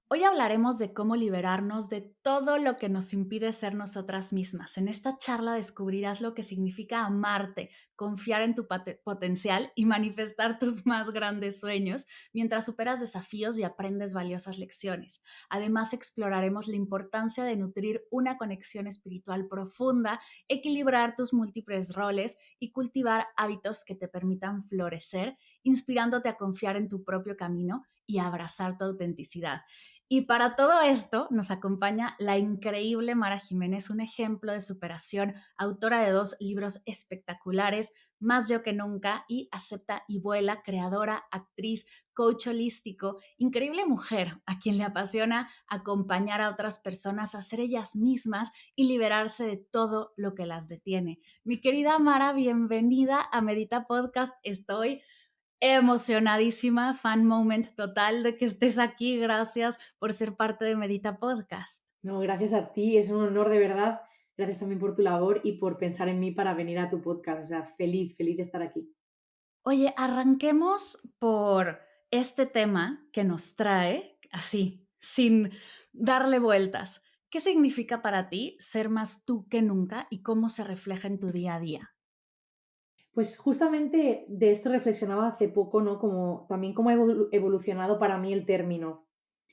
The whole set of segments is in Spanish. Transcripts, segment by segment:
Hoy hablaremos de cómo liberarnos de todo lo que nos impide ser nosotras mismas. En esta charla descubrirás lo que significa amarte, confiar en tu potencial y manifestar tus más grandes sueños mientras superas desafíos y aprendes valiosas lecciones. Además, exploraremos la importancia de nutrir una conexión espiritual profunda, equilibrar tus múltiples roles y cultivar hábitos que te permitan florecer, inspirándote a confiar en tu propio camino y a abrazar tu autenticidad. Y para todo esto nos acompaña la increíble Mara Jiménez, un ejemplo de superación, autora de 2 libros espectaculares, Más yo que nunca y Acepta y vuela, creadora, actriz, coach holístico, increíble mujer a quien le apasiona acompañar a otras personas a ser ellas mismas y liberarse de todo lo que las detiene. Mi querida Mara, bienvenida a Medita Podcast. Estoy emocionadísima, fan moment total de que estés aquí. Gracias por ser parte de Medita Podcast. No, gracias a ti, es un honor de verdad. Gracias también por tu labor y por pensar en mí para venir a tu podcast. O sea, feliz, feliz de estar aquí. Oye, arranquemos por este tema que nos trae así, sin darle vueltas. ¿Qué significa para ti ser más tú que nunca y cómo se refleja en tu día a día? Pues justamente de esto reflexionaba hace poco, ¿no? Como también cómo ha evolucionado para mí el término.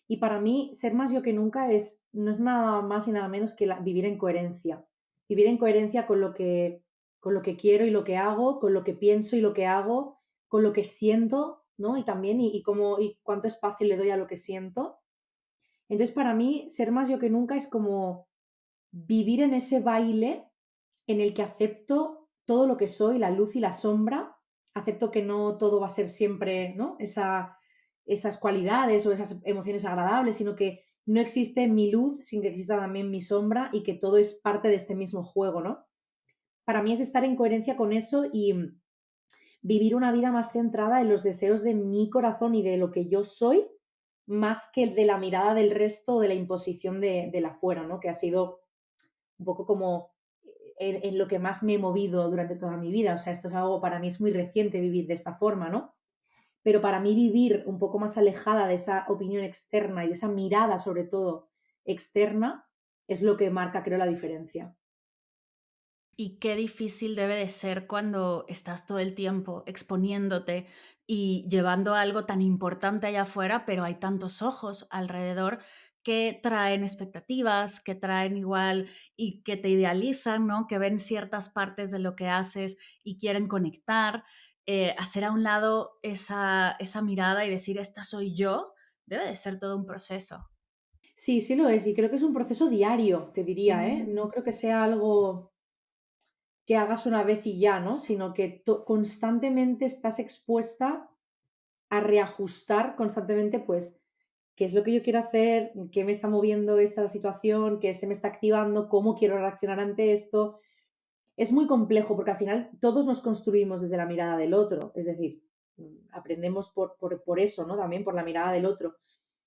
Y para mí, ser más yo que nunca no es nada más y nada menos que vivir en coherencia. Vivir en coherencia con lo que quiero y lo que hago, con lo que pienso y lo que hago, con lo que siento, ¿no? Y también, y cuánto espacio le doy a lo que siento. Entonces, para mí, ser más yo que nunca es como vivir en ese baile en el que acepto todo lo que soy, la luz y la sombra, acepto que no todo va a ser siempre, ¿no? Esas cualidades o esas emociones agradables, sino que no existe mi luz sin que exista también mi sombra y que todo es parte de este mismo juego, ¿no? Para mí es estar en coherencia con eso y vivir una vida más centrada en los deseos de mi corazón y de lo que yo soy, más que de la mirada del resto o de la imposición de la afuera, ¿no? Que ha sido un poco como en lo que más me he movido durante toda mi vida. O sea, esto es algo, para mí es muy reciente vivir de esta forma, ¿no? Pero para mí vivir un poco más alejada de esa opinión externa y de esa mirada, sobre todo, externa, es lo que marca, creo, la diferencia. Y qué difícil debe de ser cuando estás todo el tiempo exponiéndote y llevando algo tan importante allá afuera, pero hay tantos ojos alrededor que traen expectativas, que traen igual y que te idealizan, ¿no? Que ven ciertas partes de lo que haces y quieren conectar. Hacer a un lado esa mirada y decir, esta soy yo, debe de ser todo un proceso. Sí, sí lo es, y creo que es un proceso diario, te diría, ¿eh? Mm. No creo que sea algo que hagas una vez y ya, ¿no? Sino que constantemente estás expuesta a reajustar constantemente, pues, qué es lo que yo quiero hacer, qué me está moviendo esta situación, qué se me está activando, cómo quiero reaccionar ante esto. Es muy complejo porque al final todos nos construimos desde la mirada del otro, es decir, aprendemos por eso, ¿no? También por la mirada del otro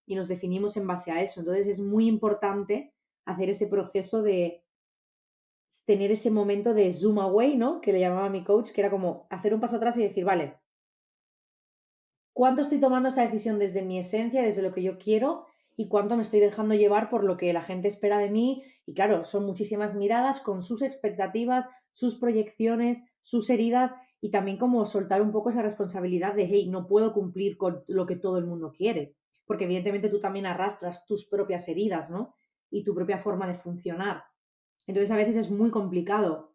y nos definimos en base a eso. Entonces es muy importante hacer ese proceso de tener ese momento de zoom away, ¿no? Que le llamaba mi coach, que era como hacer un paso atrás y decir, vale, ¿cuánto estoy tomando esta decisión desde mi esencia, desde lo que yo quiero? ¿Y cuánto me estoy dejando llevar por lo que la gente espera de mí? Y claro, son muchísimas miradas con sus expectativas, sus proyecciones, sus heridas y también como soltar un poco esa responsabilidad de, hey, no puedo cumplir con lo que todo el mundo quiere. Porque evidentemente tú también arrastras tus propias heridas, ¿no? Y tu propia forma de funcionar. Entonces a veces es muy complicado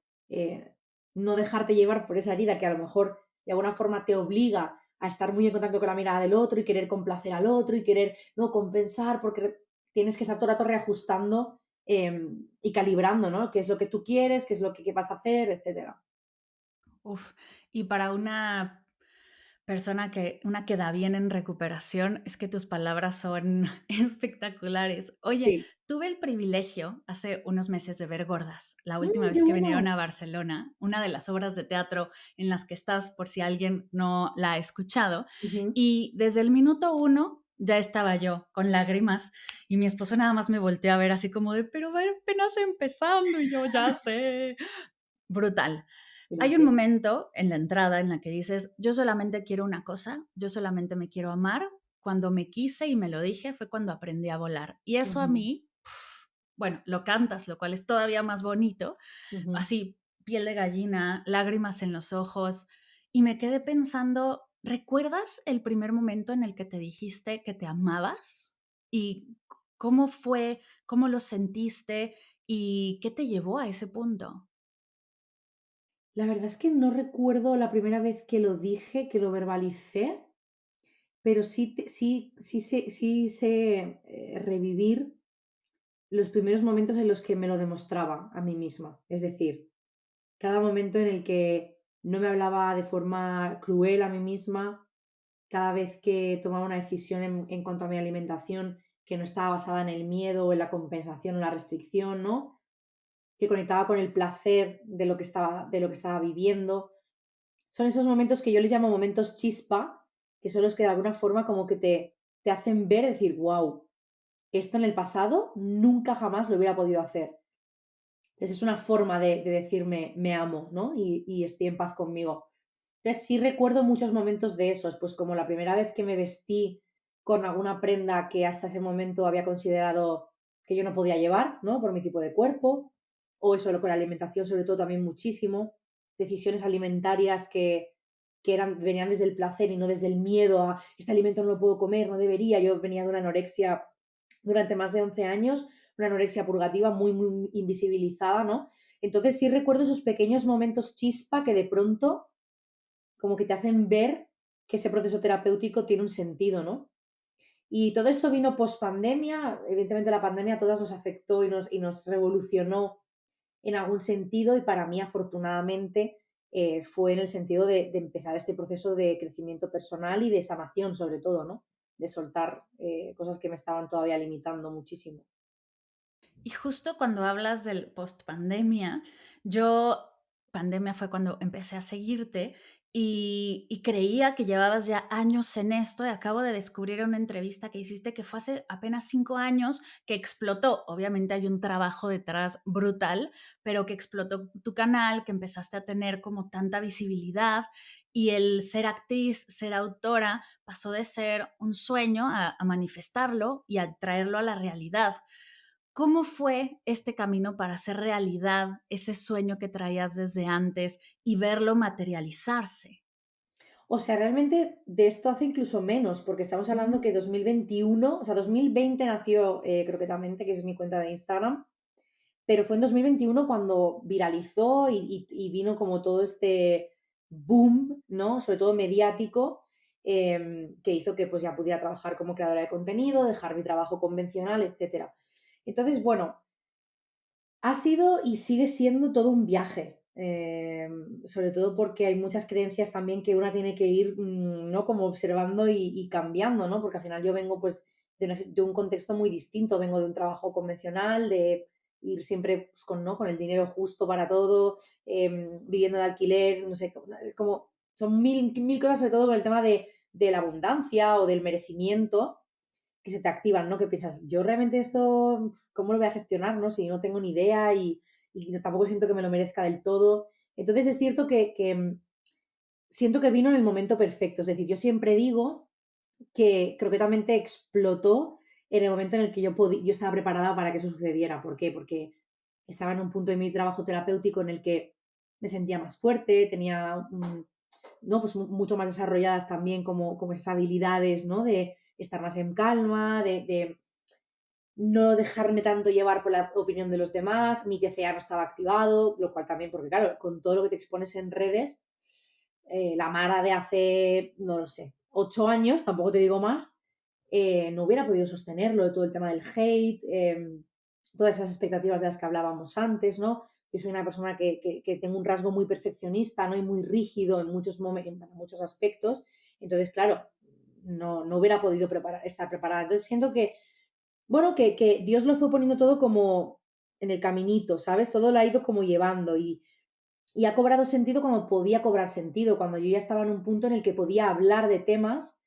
no dejarte llevar por esa herida que a lo mejor de alguna forma te obliga a estar muy en contacto con la mirada del otro y querer complacer al otro y querer no compensar porque tienes que estar todo el rato reajustando y calibrando, ¿no? ¿Qué es lo que tú quieres? ¿Qué es lo que qué vas a hacer? Etcétera. Uf, y para una que da bien en recuperación, es que tus palabras son espectaculares. Oye, Sí. tuve el privilegio hace unos meses de ver Gordas, la última ¡Mm, vez qué que vinieron bueno! a Barcelona, una de las obras de teatro en las que estás, por si alguien no la ha escuchado. Ujú. Y desde el minuto uno ya estaba yo con lágrimas y mi esposo nada más me volteó a ver así como de, pero va apenas empezando y yo ya sé. Brutal. Hay un Gracias. momento en la entrada en la que dices, yo solamente quiero una cosa, yo solamente me quiero amar cuando me quise y me lo dije fue cuando aprendí a volar. Y eso a Ujú, mí, bueno, lo cantas, lo cual es todavía más bonito, ujú. así, piel de gallina, lágrimas en los ojos, y me quedé pensando, ¿recuerdas el primer momento en el que te dijiste que te amabas? ¿Y cómo fue? ¿Cómo lo sentiste? ¿Y qué te llevó a ese punto? La verdad es que no recuerdo la primera vez que lo dije, que lo verbalicé, pero sí sé, revivir los primeros momentos en los que me lo demostraba a mí misma. Es decir, cada momento en el que no me hablaba de forma cruel a mí misma, cada vez que tomaba una decisión en cuanto a mi alimentación que no estaba basada en el miedo o en la compensación o la restricción, ¿no? Que conectaba con el placer de lo que estaba viviendo. Son esos momentos que yo les llamo momentos chispa, que son los que de alguna forma como que te hacen ver, decir, wow, esto en el pasado nunca jamás lo hubiera podido hacer. Entonces es una forma de decirme me amo, ¿no? Y estoy en paz conmigo. Entonces sí recuerdo muchos momentos de esos, pues como la primera vez que me vestí con alguna prenda que hasta ese momento había considerado que yo no podía llevar, ¿no? Por mi tipo de cuerpo, o eso, con la alimentación sobre todo también muchísimo, decisiones alimentarias que venían desde el placer y no desde el miedo a este alimento no lo puedo comer, no debería. Yo venía de una anorexia durante más de 11 años, una anorexia purgativa muy, muy invisibilizada, ¿no? Entonces sí recuerdo esos pequeños momentos chispa que de pronto como que te hacen ver que ese proceso terapéutico tiene un sentido, ¿no? Y todo esto vino post pandemia. Evidentemente la pandemia a todas nos afectó y nos revolucionó en algún sentido y para mí afortunadamente fue en el sentido de empezar este proceso de crecimiento personal y de sanación sobre todo, ¿no? De soltar cosas que me estaban todavía limitando muchísimo. Y justo cuando hablas del post pandemia fue cuando empecé a seguirte y creía que llevabas ya años en esto y acabo de descubrir en una entrevista que hiciste que fue hace apenas 5 años que explotó. Obviamente hay un trabajo detrás brutal, pero que explotó tu canal, que empezaste a tener como tanta visibilidad y el ser actriz, ser autora, pasó de ser un sueño a manifestarlo y a traerlo a la realidad. ¿Cómo fue este camino para hacer realidad ese sueño que traías desde antes y verlo materializarse? O sea, realmente de esto hace incluso menos, porque estamos hablando Ujú. que 2021, o sea, 2020 nació Croquetamente, que es mi cuenta de Instagram, pero fue en 2021 cuando viralizó y vino como todo este boom, ¿no? Sobre todo mediático, que hizo que pues ya pudiera trabajar como creadora de contenido, dejar mi trabajo convencional, etcétera. Entonces, bueno, ha sido y sigue siendo todo un viaje, sobre todo porque hay muchas creencias también que una tiene que ir, ¿no? Como observando y cambiando, ¿no? Porque al final yo vengo pues de un contexto muy distinto, vengo de un trabajo convencional, de ir siempre pues, ¿no? Con el dinero justo para todo, viviendo de alquiler, no sé, como son mil cosas, sobre todo con el tema de la abundancia o del merecimiento, que se te activan, ¿no? Que piensas, yo realmente esto, ¿cómo lo voy a gestionar, no? Si no tengo ni idea y tampoco siento que me lo merezca del todo. Entonces es cierto que siento que vino en el momento perfecto. Es decir, yo siempre digo que Croquetamente explotó en el momento en el que yo estaba preparada para que eso sucediera. ¿Por qué? Porque estaba en un punto de mi trabajo terapéutico en el que me sentía más fuerte, tenía ¿no? Pues mucho más desarrolladas también como esas habilidades, ¿no? De estar más en calma, de no dejarme tanto llevar por la opinión de los demás, mi TCA no estaba activado, lo cual también, porque claro, con todo lo que te expones en redes, la Mara de hace, no lo sé, 8 años, tampoco te digo más, no hubiera podido sostenerlo, todo el tema del hate, todas esas expectativas de las que hablábamos antes, ¿no? Yo soy una persona que tengo un rasgo muy perfeccionista, ¿no? Y muy rígido en muchos aspectos. Entonces, claro, no hubiera podido estar preparada. Entonces, siento que bueno, que Dios lo fue poniendo todo como en el caminito, ¿sabes? Todo lo ha ido como llevando y ha cobrado sentido cuando podía cobrar sentido, cuando yo ya estaba en un punto en el que podía hablar de temas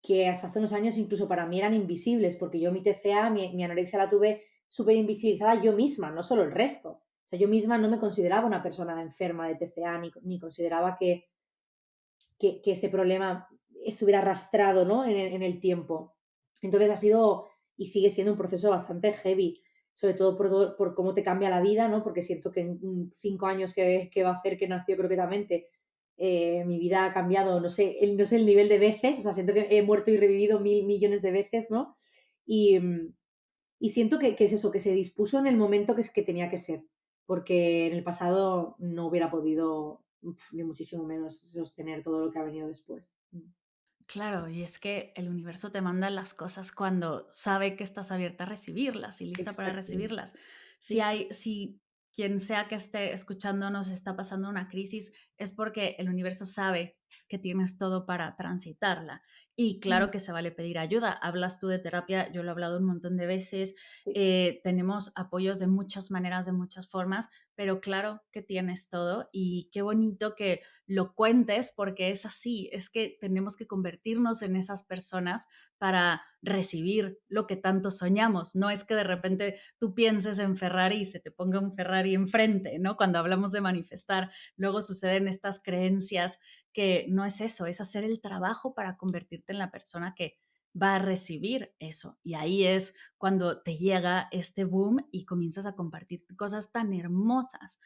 que hasta hace unos años incluso para mí eran invisibles, porque yo mi TCA, mi anorexia la tuve súper invisibilizada yo misma, no solo el resto. O sea, yo misma no me consideraba una persona enferma de TCA, ni consideraba que ese problema estuviera arrastrado, ¿no? En el tiempo. Entonces ha sido y sigue siendo un proceso bastante heavy, sobre por cómo te cambia la vida, ¿no? Porque siento que en 5 años que va a hacer que nació croquetamente, mi vida ha cambiado, no sé el nivel de veces, o sea, siento que he muerto y revivido 1000 millones de veces, ¿no? Y, y siento que es eso, que se dispuso en el momento que tenía que ser, porque en el pasado no hubiera podido, ni muchísimo menos, sostener todo lo que ha venido después. Claro, y es que el universo te manda las cosas cuando sabe que estás abierta a recibirlas y lista para Exacto. recibirlas. Sí. Si quien sea que esté escuchándonos está pasando una crisis, es porque el universo sabe que tienes todo para transitarla. Y Mm, claro que se vale pedir ayuda. Hablas tú de terapia, yo lo he hablado un montón de veces. sí. Tenemos apoyos de muchas maneras, de muchas formas, pero claro que tienes todo y qué bonito que lo cuentes porque es así, es que tenemos que convertirnos en esas personas para recibir lo que tanto soñamos. No es que de repente tú pienses en Ferrari y se te ponga un Ferrari enfrente, ¿no? Cuando hablamos de manifestar, luego suceden estas creencias que no es eso, es hacer el trabajo para convertirte en la persona que va a recibir eso. Y ahí es cuando te llega este boom y comienzas a compartir cosas tan hermosas.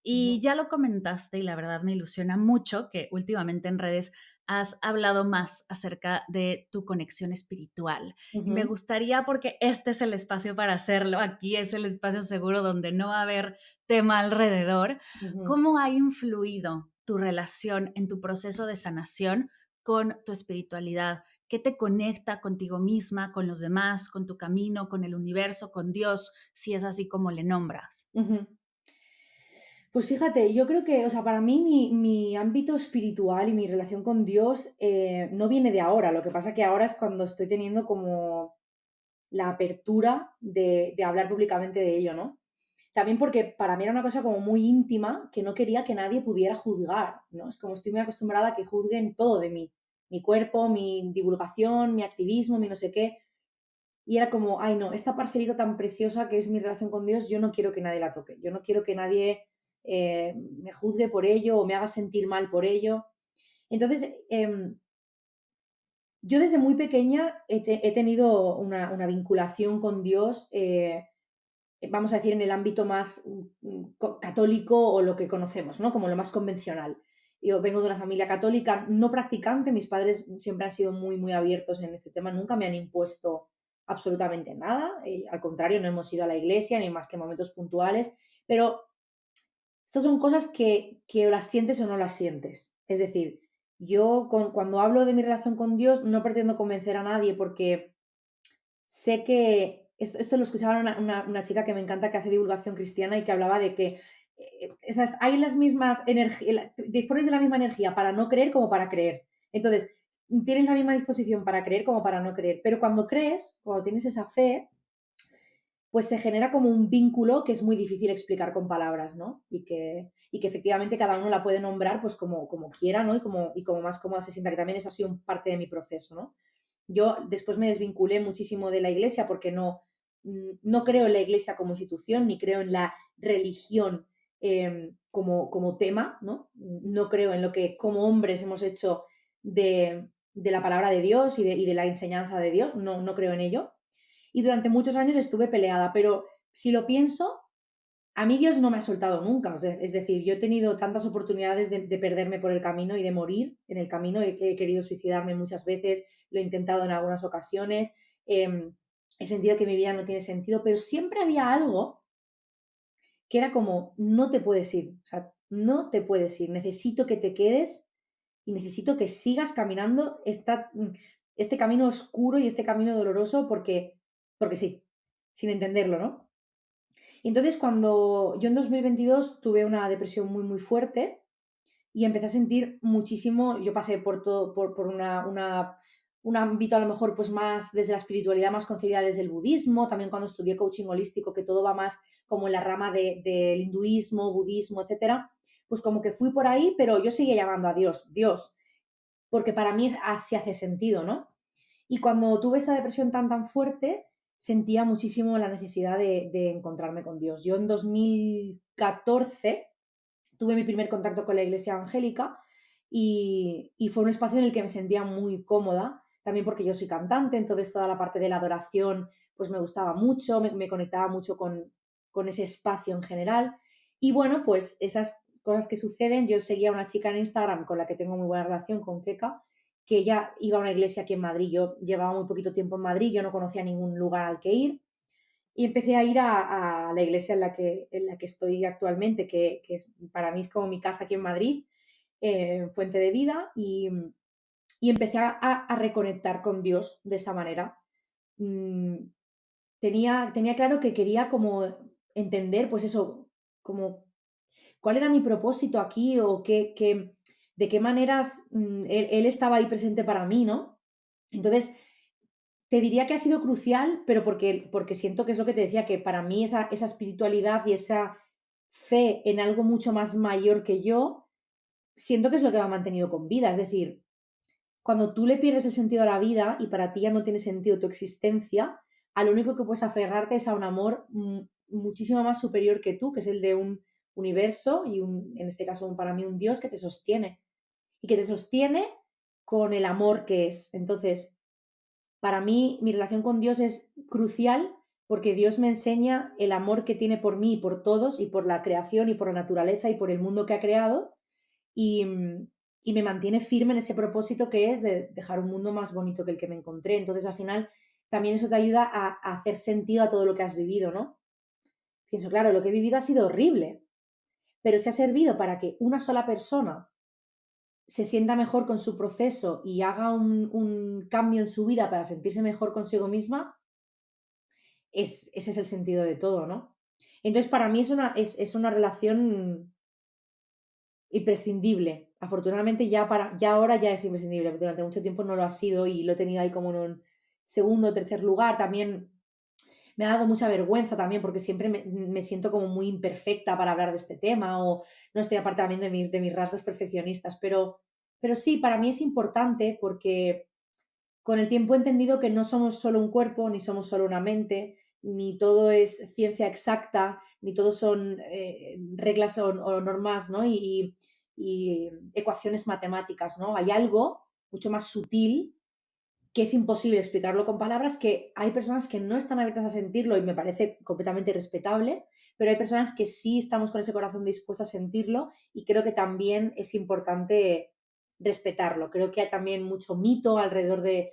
Ujú, Y ya lo comentaste y la verdad me ilusiona mucho que últimamente en redes has hablado más acerca de tu conexión espiritual. Y me ujú, gustaría, porque este es el espacio para hacerlo, aquí es el espacio seguro donde no va a haber tema alrededor, ujú. ¿cómo ha influido tu relación en tu proceso de sanación con tu espiritualidad? ¿Qué te conecta contigo misma, con los demás, con tu camino, con el universo, con Dios, si es así como le nombras? Ujú. Pues fíjate, yo creo que, o sea, para mí mi ámbito espiritual y mi relación con Dios no viene de ahora. Lo que pasa que ahora es cuando estoy teniendo como la apertura de hablar públicamente de ello, ¿no? También porque para mí era una cosa como muy íntima que no quería que nadie pudiera juzgar, ¿no? Es como estoy muy acostumbrada a que juzguen todo de mí, mi cuerpo, mi divulgación, mi activismo, mi no sé qué. Y era como, ay no, esta parcelita tan preciosa que es mi relación con Dios, yo no quiero que nadie la toque, yo no quiero que nadie me juzgue por ello o me haga sentir mal por ello. Entonces, yo desde muy pequeña he tenido una vinculación con Dios, vamos a decir, en el ámbito más católico o lo que conocemos, ¿no? Como lo más convencional. Yo vengo de una familia católica no practicante, mis padres siempre han sido muy, muy abiertos en este tema, nunca me han impuesto absolutamente nada, al contrario, no hemos ido a la iglesia ni más que momentos puntuales, pero estas son cosas que o las sientes o no las sientes. Es decir, cuando hablo de mi relación con Dios no pretendo convencer a nadie porque sé que esto lo escuchaba una chica que me encanta, que hace divulgación cristiana y que hablaba de que, esas hay las mismas energías, dispones de la misma energía para no creer como para creer. Entonces, tienes la misma disposición para creer como para no creer, pero cuando crees, cuando tienes esa fe, pues se genera como un vínculo que es muy difícil explicar con palabras, ¿no? Y que efectivamente cada uno la puede nombrar pues como quiera, ¿no? Y como más cómoda se sienta, que también esa ha sido parte de mi proceso, ¿no? Yo después me desvinculé muchísimo de la iglesia porque no creo en la iglesia como institución, ni creo en la religión como tema, ¿no? No creo en lo que como hombres hemos hecho de la palabra de Dios y de la enseñanza de Dios, no creo en ello. Y durante muchos años estuve peleada, pero si lo pienso, a mí Dios no me ha soltado nunca. O sea, es decir, yo he tenido tantas oportunidades de perderme por el camino y de morir en el camino. He querido suicidarme muchas veces, lo he intentado en algunas ocasiones. He sentido que mi vida no tiene sentido, pero siempre había algo que era como, no te puedes ir, o sea, no te puedes ir, necesito que te quedes y necesito que sigas caminando este camino oscuro y este camino doloroso porque sí, sin entenderlo, ¿no? Y entonces cuando yo en 2022 tuve una depresión muy, muy fuerte y empecé a sentir muchísimo, yo pasé por todo, por un ámbito a lo mejor pues más desde la espiritualidad, más concebida desde el budismo, también cuando estudié coaching holístico, que todo va más como en la rama del hinduismo, budismo, etcétera, pues como que fui por ahí, pero yo seguía llamando a Dios, Dios, porque para mí así hace sentido, ¿no? Y cuando tuve esta depresión tan, tan fuerte, sentía muchísimo la necesidad de encontrarme con Dios. Yo en 2014 tuve mi primer contacto con la iglesia evangélica y fue un espacio en el que me sentía muy cómoda, también porque yo soy cantante, entonces toda la parte de la adoración pues me gustaba mucho, me conectaba mucho con ese espacio en general. Y bueno, pues esas cosas que suceden, yo seguía a una chica en Instagram con la que tengo muy buena relación, con Keka, que ella iba a una iglesia aquí en Madrid. Yo llevaba muy poquito tiempo en Madrid, yo no conocía ningún lugar al que ir y empecé a ir a la iglesia en la que estoy actualmente, que es, para mí es como mi casa aquí en Madrid, Fuente de Vida, y empecé a reconectar con Dios de esta manera. Mm, tenía claro que quería como entender, pues eso, como cuál era mi propósito aquí o de qué maneras él estaba ahí presente para mí, ¿no? Entonces, te diría que ha sido crucial, pero porque siento que es lo que te decía, que para mí esa espiritualidad y esa fe en algo mucho más mayor que yo, siento que es lo que me ha mantenido con vida. Es decir, cuando tú le pierdes el sentido a la vida y para ti ya no tiene sentido tu existencia, a lo único que puedes aferrarte es a un amor muchísimo más superior que tú, que es el de un universo y en este caso para mí un Dios que te sostiene y que te sostiene con el amor que es. Entonces, para mí, mi relación con Dios es crucial porque Dios me enseña el amor que tiene por mí y por todos y por la creación y por la naturaleza y por el mundo que ha creado y, y me mantiene firme en ese propósito que es de dejar un mundo más bonito que el que me encontré. Entonces, al final, también eso te ayuda a hacer sentido a todo lo que has vivido, ¿no? Pienso, claro, lo que he vivido ha sido horrible, pero si ha servido para que una sola persona se sienta mejor con su proceso y haga un cambio en su vida para sentirse mejor consigo misma, ese es el sentido de todo, ¿no? Entonces, para mí es una relación imprescindible. Afortunadamente ya ahora ya es imprescindible, porque durante mucho tiempo no lo ha sido y lo he tenido ahí como en un segundo o tercer lugar. También me ha dado mucha vergüenza también porque siempre me siento como muy imperfecta para hablar de este tema o no estoy aparte también de mis rasgos perfeccionistas, pero sí, para mí es importante porque con el tiempo he entendido que no somos solo un cuerpo, ni somos solo una mente, ni todo es ciencia exacta, ni todo son reglas o normas, ¿no? Y ecuaciones matemáticas, ¿no? Hay algo mucho más sutil que es imposible explicarlo con palabras, que hay personas que no están abiertas a sentirlo y me parece completamente respetable, pero hay personas que sí estamos con ese corazón dispuesto a sentirlo y creo que también es importante respetarlo. Creo que hay también mucho mito alrededor de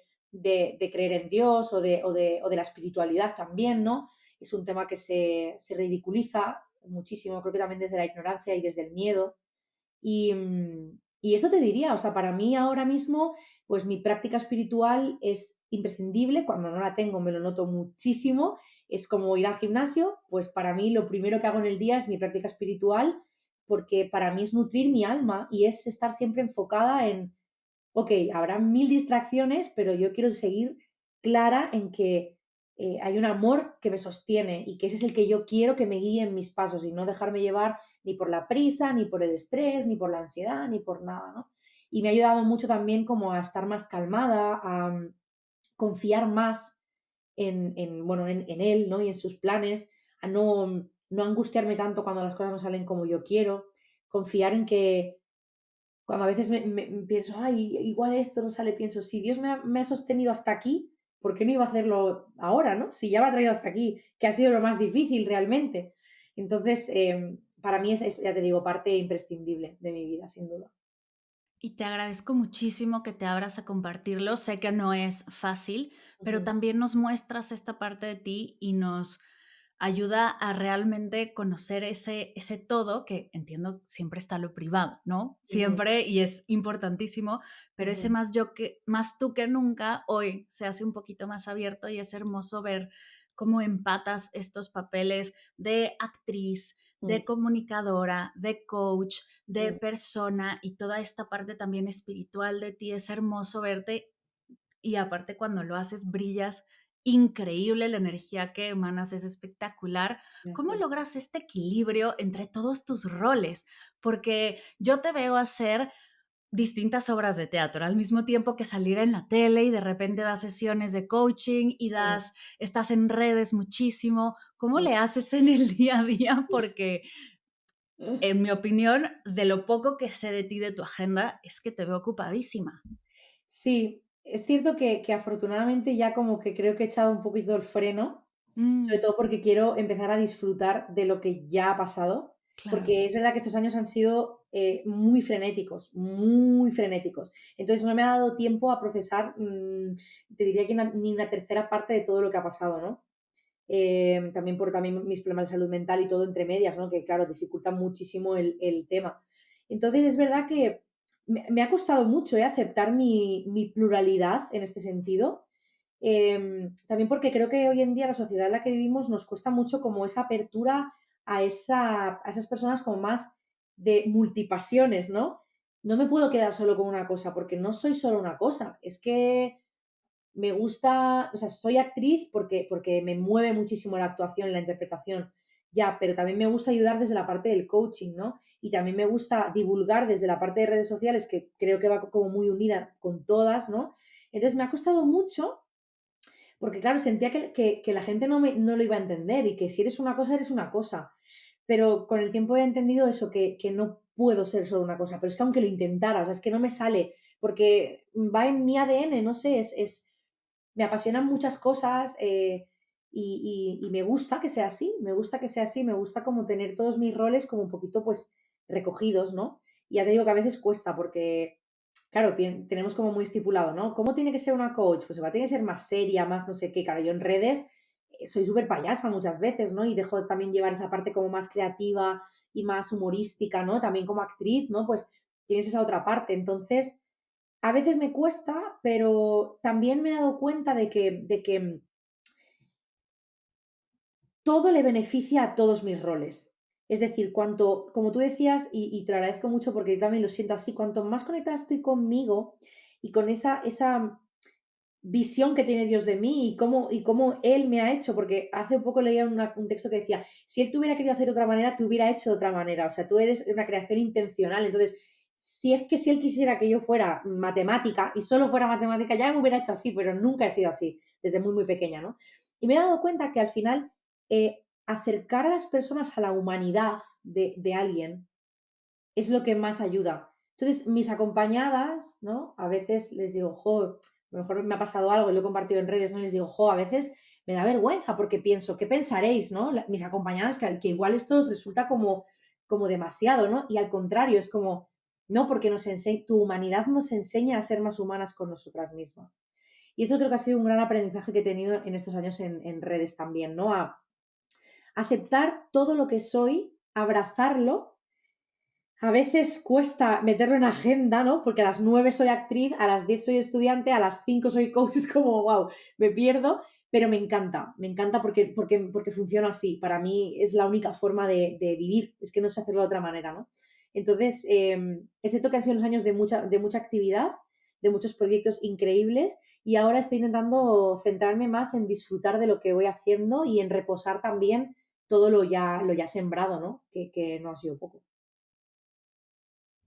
creer en Dios o de la espiritualidad también, ¿no? Es un tema que se ridiculiza muchísimo, creo que también desde la ignorancia y desde el miedo. Y eso te diría, o sea, para mí ahora mismo, pues mi práctica espiritual es imprescindible. Cuando no la tengo me lo noto muchísimo. Es como ir al gimnasio, pues para mí lo primero que hago en el día es mi práctica espiritual, porque para mí es nutrir mi alma y es estar siempre enfocada en, ok, habrá mil distracciones, pero yo quiero seguir clara en que hay un amor que me sostiene y que ese es el que yo quiero que me guíe en mis pasos y no dejarme llevar ni por la prisa, ni por el estrés, ni por la ansiedad, ni por nada, ¿no? Y me ha ayudado mucho también como a estar más calmada, a confiar más bueno, en él, ¿no? Y en sus planes, a no angustiarme tanto cuando las cosas no salen como yo quiero, confiar en que cuando a veces pienso, ay, igual esto no sale, pienso, si Dios me ha sostenido hasta aquí, ¿por qué no iba a hacerlo ahora, no? Si ya me ha traído hasta aquí, que ha sido lo más difícil realmente. Entonces, para mí ya te digo, parte imprescindible de mi vida, sin duda. Y te agradezco muchísimo que te abras a compartirlo. Sé que no es fácil, pero Ujú, también nos muestras esta parte de ti y nos ayuda a realmente conocer ese todo que entiendo siempre está lo privado, ¿no? ujú, Siempre y es importantísimo, pero ese ujú, más yo que más tú que nunca hoy se hace un poquito más abierto y es hermoso ver cómo empatas estos papeles de actriz, de mm, comunicadora, de coach, de mm, persona y toda esta parte también espiritual de ti. Es hermoso verte y aparte cuando lo haces brillas increíble, la energía que emanas es espectacular. ¿Cómo gracias. logras este equilibrio entre todos tus roles? Porque yo te veo hacer distintas obras de teatro, al mismo tiempo que salir en la tele y de repente das sesiones de coaching y Mm, estás en redes muchísimo. ¿Cómo mm. le haces en el día a día? Porque En mi opinión, de lo poco que sé de ti, de tu agenda, es que te veo ocupadísima. Sí, es cierto que afortunadamente ya como que creo que he echado un poquito el freno, sobre Mm, todo porque quiero empezar a disfrutar de lo que ya ha pasado, claro. porque es verdad que estos años han sido muy frenéticos, muy frenéticos. Entonces no me ha dado tiempo a procesar, te diría que ni una tercera parte de todo lo que ha pasado, ¿no? También por también mis problemas de salud mental y todo entre medias, ¿no? Que claro, dificulta muchísimo el tema. Entonces es verdad que me ha costado mucho aceptar mi pluralidad en este sentido. También porque creo que hoy en día la sociedad en la que vivimos nos cuesta mucho como esa apertura a esas personas como más de multipasiones, ¿no? No me puedo quedar solo con una cosa, porque no soy solo una cosa. Es que me gusta, o sea, soy actriz porque me mueve muchísimo la actuación, la interpretación, ya, pero también me gusta ayudar desde la parte del coaching, ¿no? Y también me gusta divulgar desde la parte de redes sociales, que creo que va como muy unida con todas, ¿no? Entonces me ha costado mucho, porque claro, sentía que la gente no lo iba a entender y que si eres una cosa, eres una cosa. Pero con el tiempo he entendido eso, que no puedo ser solo una cosa, pero es que aunque lo intentara, o sea, es que no me sale, porque va en mi ADN, no sé, me apasionan muchas cosas y me gusta que sea así, me gusta que sea así, me gusta como tener todos mis roles como un poquito pues recogidos, ¿no? Y ya te digo que a veces cuesta porque, claro, tenemos como muy estipulado, ¿no? ¿Cómo tiene que ser una coach? Pues va, tiene que ser más seria, más no sé qué, claro, yo en redes soy súper payasa muchas veces, ¿no? Y dejo también llevar esa parte como más creativa y más humorística, ¿no? También como actriz, ¿no? Pues tienes esa otra parte. Entonces, a veces me cuesta, pero también me he dado cuenta de que todo le beneficia a todos mis roles. Es decir, como tú decías, y te lo agradezco mucho porque yo también lo siento así, cuanto más conectada estoy conmigo y con esa visión que tiene Dios de mí y cómo Él me ha hecho, porque hace poco leía un texto que decía, si Él te hubiera querido hacer de otra manera, te hubiera hecho de otra manera, o sea, tú eres una creación intencional, entonces, si Él quisiera que yo fuera matemática y solo fuera matemática, ya me hubiera hecho así, pero nunca he sido así, desde muy, muy pequeña, ¿no? Y me he dado cuenta que al final, acercar a las personas a la humanidad de alguien es lo que más ayuda. Entonces, mis acompañadas, ¿no? A veces les digo, jo, a lo mejor me ha pasado algo y lo he compartido en redes, ¿no? Y les digo, jo, a veces me da vergüenza porque pienso, ¿qué pensaréis, no? Mis acompañadas, que igual esto os resulta como demasiado, ¿no? Y al contrario, es como, no, porque tu humanidad nos enseña a ser más humanas con nosotras mismas. Y esto creo que ha sido un gran aprendizaje que he tenido en estos años en redes también, ¿no? A aceptar todo lo que soy, abrazarlo. A veces cuesta meterlo en agenda, ¿no? Porque a las 9 soy actriz, a las 10 soy estudiante, a las 5 soy coach, es como, wow, me pierdo, pero me encanta porque funciona así. Para mí es la única forma de vivir, es que no sé hacerlo de otra manera, ¿no? Entonces, es cierto que han sido unos años de mucha actividad, de muchos proyectos increíbles y ahora estoy intentando centrarme más en disfrutar de lo que voy haciendo y en reposar también todo lo ya sembrado, ¿no? Que no ha sido poco.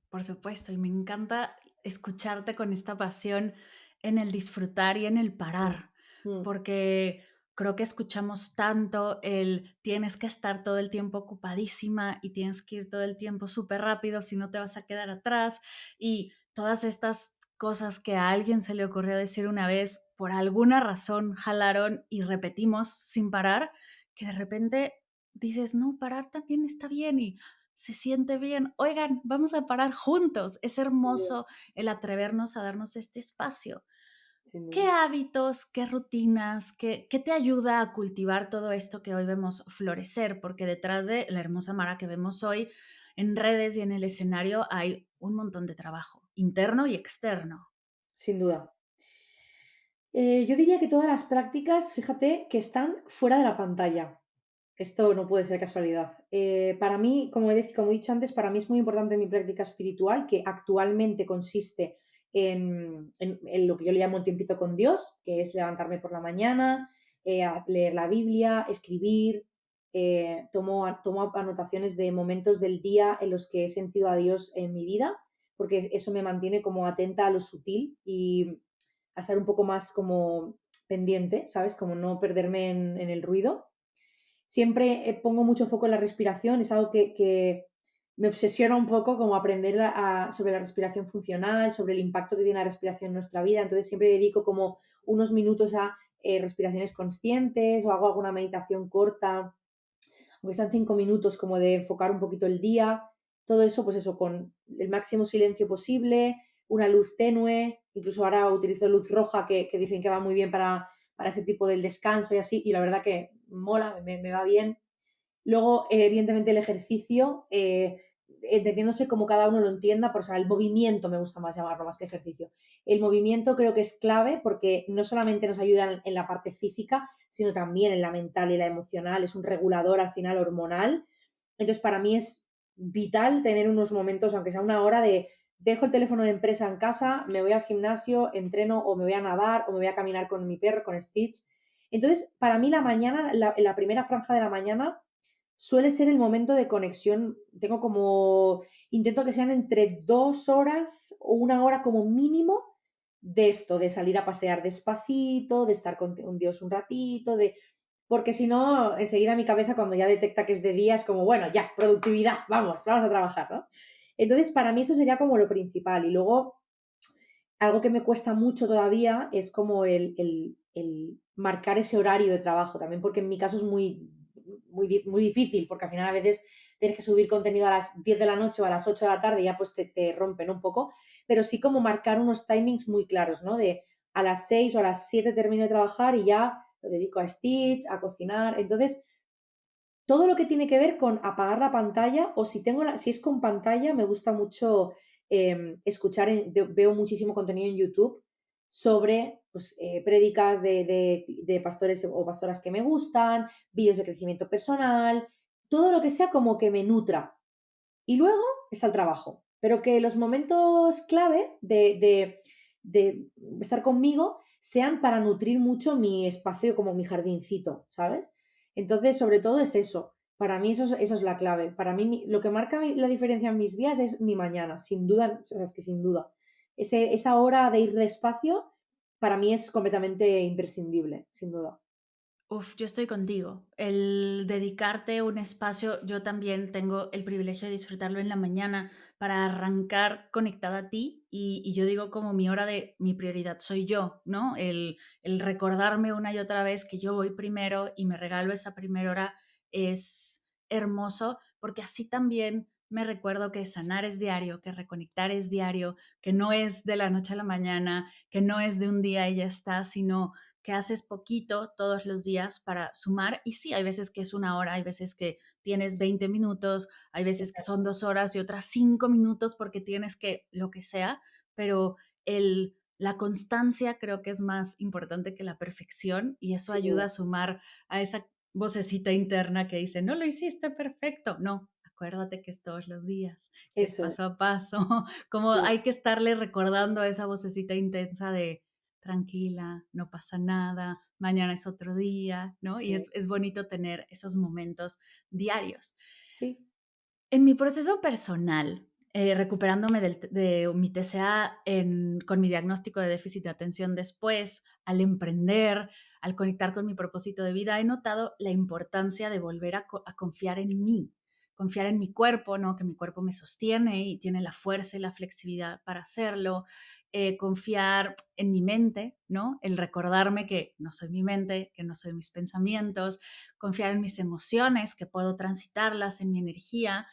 Por supuesto, y me encanta escucharte con esta pasión en el disfrutar y en el Mm, parar, mm. porque creo que escuchamos tanto el tienes que estar todo el tiempo ocupadísima y tienes que ir todo el tiempo súper rápido, si no te vas a quedar atrás, y todas estas cosas que a alguien se le ocurrió decir una vez, por alguna razón jalaron y repetimos sin parar, que de repente dices, no, parar también está bien y se siente bien. Oigan, vamos a parar juntos. Es Sin duda, hermoso el atrevernos a darnos este espacio. sin ¿Qué duda. hábitos, qué rutinas, qué te ayuda a cultivar todo esto que hoy vemos florecer? Porque detrás de la hermosa Mara que vemos hoy en redes y en el escenario hay un montón de trabajo, interno y externo. Sin duda. Yo diría que todas las prácticas, fíjate, que están fuera de la pantalla. Esto no puede ser casualidad. Para mí, como he dicho antes, para mí es muy importante mi práctica espiritual, que actualmente consiste en lo que yo le llamo el tiempito con Dios, que es levantarme por la mañana, a leer la Biblia, escribir, tomo anotaciones de momentos del día en los que he sentido a Dios en mi vida, porque eso me mantiene como atenta a lo sutil y a estar un poco más como pendiente, ¿sabes? Como no perderme en el ruido. Siempre pongo mucho foco en la respiración, es algo que me obsesiona un poco como aprender sobre la respiración funcional, sobre el impacto que tiene la respiración en nuestra vida. Entonces siempre dedico como unos minutos a respiraciones conscientes o hago alguna meditación corta, aunque sean 5 minutos, como de enfocar un poquito el día. Todo eso, pues eso, con el máximo silencio posible, una luz tenue, incluso ahora utilizo luz roja que dicen que va muy bien para ese tipo del descanso y así, y la verdad que mola, me va bien. Luego, evidentemente, el ejercicio, entendiéndose como cada uno lo entienda, por, o sea, el movimiento me gusta más llamarlo más que ejercicio. El movimiento creo que es clave porque no solamente nos ayuda en la parte física, sino también en la mental y la emocional. Es un regulador al final hormonal. Entonces, para mí es vital tener unos momentos, aunque sea una hora de dejo el teléfono de empresa en casa, me voy al gimnasio, entreno o me voy a nadar o me voy a caminar con mi perro, con Stitch. Entonces, para mí la mañana, la primera franja de la mañana, suele ser el momento de conexión. Tengo como, intento que sean entre 2 horas o una hora como mínimo de esto, de salir a pasear despacito, de estar con Dios un ratito, porque si no, enseguida mi cabeza cuando ya detecta que es de día es como, bueno, ya, productividad, vamos a trabajar, ¿no? Entonces, para mí eso sería como lo principal. Y luego, algo que me cuesta mucho todavía es como el marcar ese horario de trabajo también, porque en mi caso es muy difícil, porque al final a veces tienes que subir contenido a las 10 de la noche o a las 8 de la tarde y ya pues te rompen un poco, pero sí como marcar unos timings muy claros, ¿no? De a las 6 o a las 7 termino de trabajar y ya lo dedico a Stitch, a cocinar. Entonces, todo lo que tiene que ver con apagar la pantalla, o si es con pantalla, me gusta mucho escuchar, veo muchísimo contenido en YouTube sobre pues, prédicas de pastores o pastoras que me gustan, vídeos de crecimiento personal, todo lo que sea como que me nutra. Y luego está el trabajo, pero que los momentos clave de estar conmigo sean para nutrir mucho mi espacio como mi jardincito, ¿sabes? Entonces, sobre todo es eso. Para mí eso es la clave. Para mí lo que marca la diferencia en mis días es mi mañana, sin duda, o sea, es que sin duda. Esa hora de ir despacio para mí es completamente imprescindible, sin duda. Uf, yo estoy contigo. El dedicarte un espacio, yo también tengo el privilegio de disfrutarlo en la mañana para arrancar conectada a ti y yo digo como mi hora de mi prioridad soy yo, ¿no? El recordarme una y otra vez que yo voy primero y me regalo esa primera hora es hermoso porque así también me recuerdo que sanar es diario, que reconectar es diario, que no es de la noche a la mañana, que no es de un día y ya está, sino que haces poquito todos los días para sumar. Y sí, hay veces que es una hora, hay veces que tienes 20 minutos, hay veces que son 2 horas y otras 5 minutos porque tienes que lo que sea, pero la constancia creo que es más importante que la perfección y eso ayuda a Sí, sumar a esa vocecita interna que dice, no lo hiciste perfecto. No, acuérdate que es todos los días, que es eso paso es. a paso, como Sí, hay que estarle recordando a esa vocecita intensa de tranquila, no pasa nada, mañana es otro día, ¿no? Y sí, es bonito tener esos momentos diarios. sí. En mi proceso personal, recuperándome de mi TCA con mi diagnóstico de déficit de atención después, al emprender, al conectar con mi propósito de vida, he notado la importancia de volver a confiar en mí, confiar en mi cuerpo, ¿no? Que mi cuerpo me sostiene y tiene la fuerza y la flexibilidad para hacerlo, confiar en mi mente, ¿no? El recordarme que no soy mi mente, que no soy mis pensamientos, confiar en mis emociones, que puedo transitarlas, en mi energía.